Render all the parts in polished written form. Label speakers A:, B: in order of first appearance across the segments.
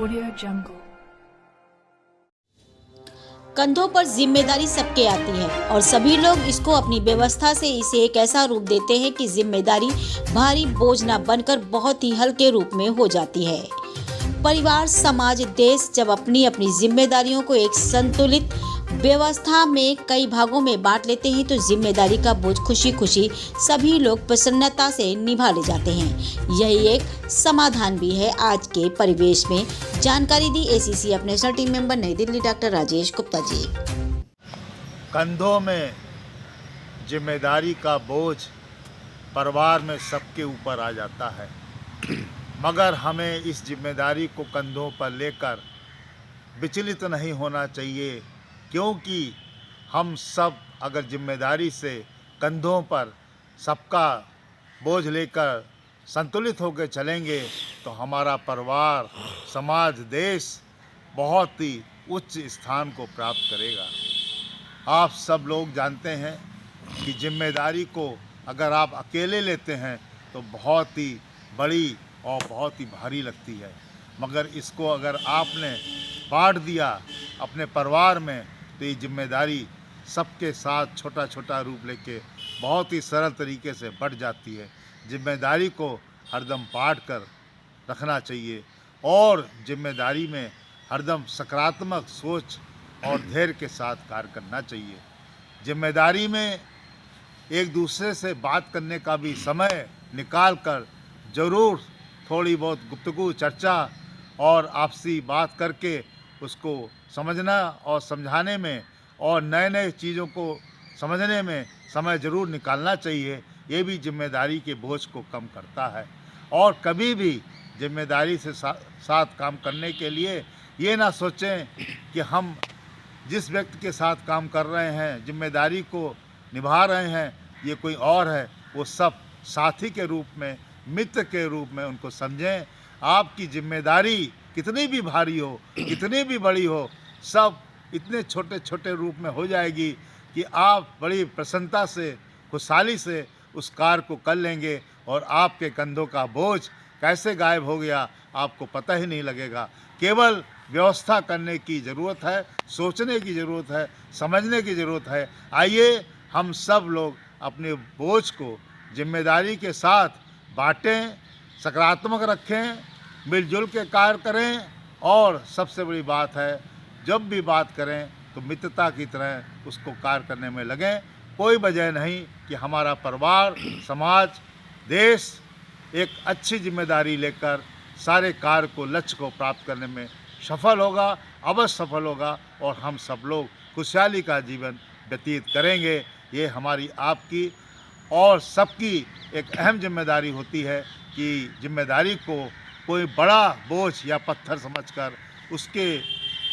A: Audio Jungle।
B: कंधों पर जिम्मेदारी सबके आती है और सभी लोग इसको अपनी व्यवस्था से इसे एक ऐसा रूप देते हैं कि जिम्मेदारी भारी बोझ न बनकर बहुत ही हल्के रूप में हो जाती है। परिवार, समाज, देश जब अपनी अपनी जिम्मेदारियों को एक संतुलित व्यवस्था में कई भागों में बांट लेते हैं तो जिम्मेदारी का बोझ खुशी खुशी सभी लोग प्रसन्नता से निभा ले जाते हैं। यही एक समाधान भी है आज के परिवेश में। जानकारी दी ACCF नेशनल टीम मेंबर नई दिल्ली डॉक्टर राजेश गुप्ता जी।
C: कंधों में जिम्मेदारी का बोझ परिवार में सबके ऊपर आ जाता है, मगर हमें इस जिम्मेदारी को कंधों पर लेकर विचलित नहीं होना चाहिए, क्योंकि हम सब अगर जिम्मेदारी से कंधों पर सबका बोझ लेकर संतुलित होकर चलेंगे तो हमारा परिवार, समाज, देश बहुत ही उच्च स्थान को प्राप्त करेगा। आप सब लोग जानते हैं कि जिम्मेदारी को अगर आप अकेले लेते हैं तो बहुत ही बड़ी और बहुत ही भारी लगती है, मगर इसको अगर आपने बांट दिया अपने परिवार में तो ये जिम्मेदारी सबके साथ छोटा छोटा रूप लेके बहुत ही सरल तरीके से बढ़ जाती है। जिम्मेदारी को हरदम बांट कर रखना चाहिए और जिम्मेदारी में हरदम सकारात्मक सोच और धैर्य के साथ कार्य करना चाहिए। जिम्मेदारी में एक दूसरे से बात करने का भी समय निकाल कर ज़रूर थोड़ी बहुत गुफ्तगू, चर्चा और आपसी बात करके उसको समझना और समझाने में और नए नए चीज़ों को समझने में समय ज़रूर निकालना चाहिए। ये भी जिम्मेदारी के बोझ को कम करता है। और कभी भी जिम्मेदारी से साथ काम करने के लिए ये ना सोचें कि हम जिस व्यक्ति के साथ काम कर रहे हैं, जिम्मेदारी को निभा रहे हैं, ये कोई और है। वो सब साथी के रूप में, मित्र के रूप में उनको समझें। आपकी जिम्मेदारी कितनी भी भारी हो, कितनी भी बड़ी हो, सब इतने छोटे छोटे रूप में हो जाएगी कि आप बड़ी प्रसन्नता से, खुशहाली से उस कार्य को कर लेंगे और आपके कंधों का बोझ कैसे गायब हो गया आपको पता ही नहीं लगेगा। केवल व्यवस्था करने की ज़रूरत है, सोचने की ज़रूरत है, समझने की ज़रूरत है। आइए हम सब लोग अपने बोझ को जिम्मेदारी के साथ बांटें, सकारात्मक रखें, मिलजुल के कार्य करें और सबसे बड़ी बात है, जब भी बात करें तो मित्रता की तरह उसको कार्य करने में लगें। कोई वजह नहीं कि हमारा परिवार, समाज, देश एक अच्छी जिम्मेदारी लेकर सारे कार्य को, लक्ष्य को प्राप्त करने में सफल होगा, अवश्य सफल होगा और हम सब लोग खुशहाली का जीवन व्यतीत करेंगे। ये हमारी, आपकी और सबकी एक अहम जिम्मेदारी होती है कि जिम्मेदारी को कोई बड़ा बोझ या पत्थर समझकर उसके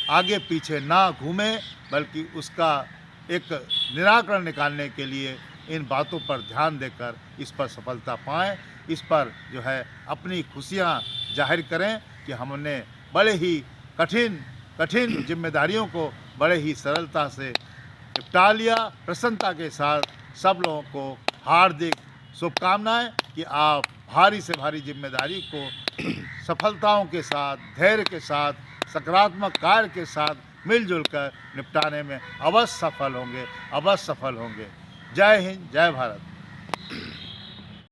C: आगे पीछे ना घूमें, बल्कि उसका एक निराकरण निकालने के लिए इन बातों पर ध्यान देकर इस पर सफलता पाएं। इस पर जो है अपनी खुशियां जाहिर करें कि हमने बड़े ही कठिन जिम्मेदारियों को बड़े ही सरलता से निपटा लिया। प्रसन्नता के साथ सब लोगों को हार्दिक शुभकामनाएं कि आप भारी से भारी जिम्मेदारी को सफलताओं के साथ, धैर्य के साथ, सकारात्मक कार्य के साथ मिलजुल कर निपटाने में अवश्य सफल होंगे, अवश्य सफल होंगे। जय हिंद, जय भारत।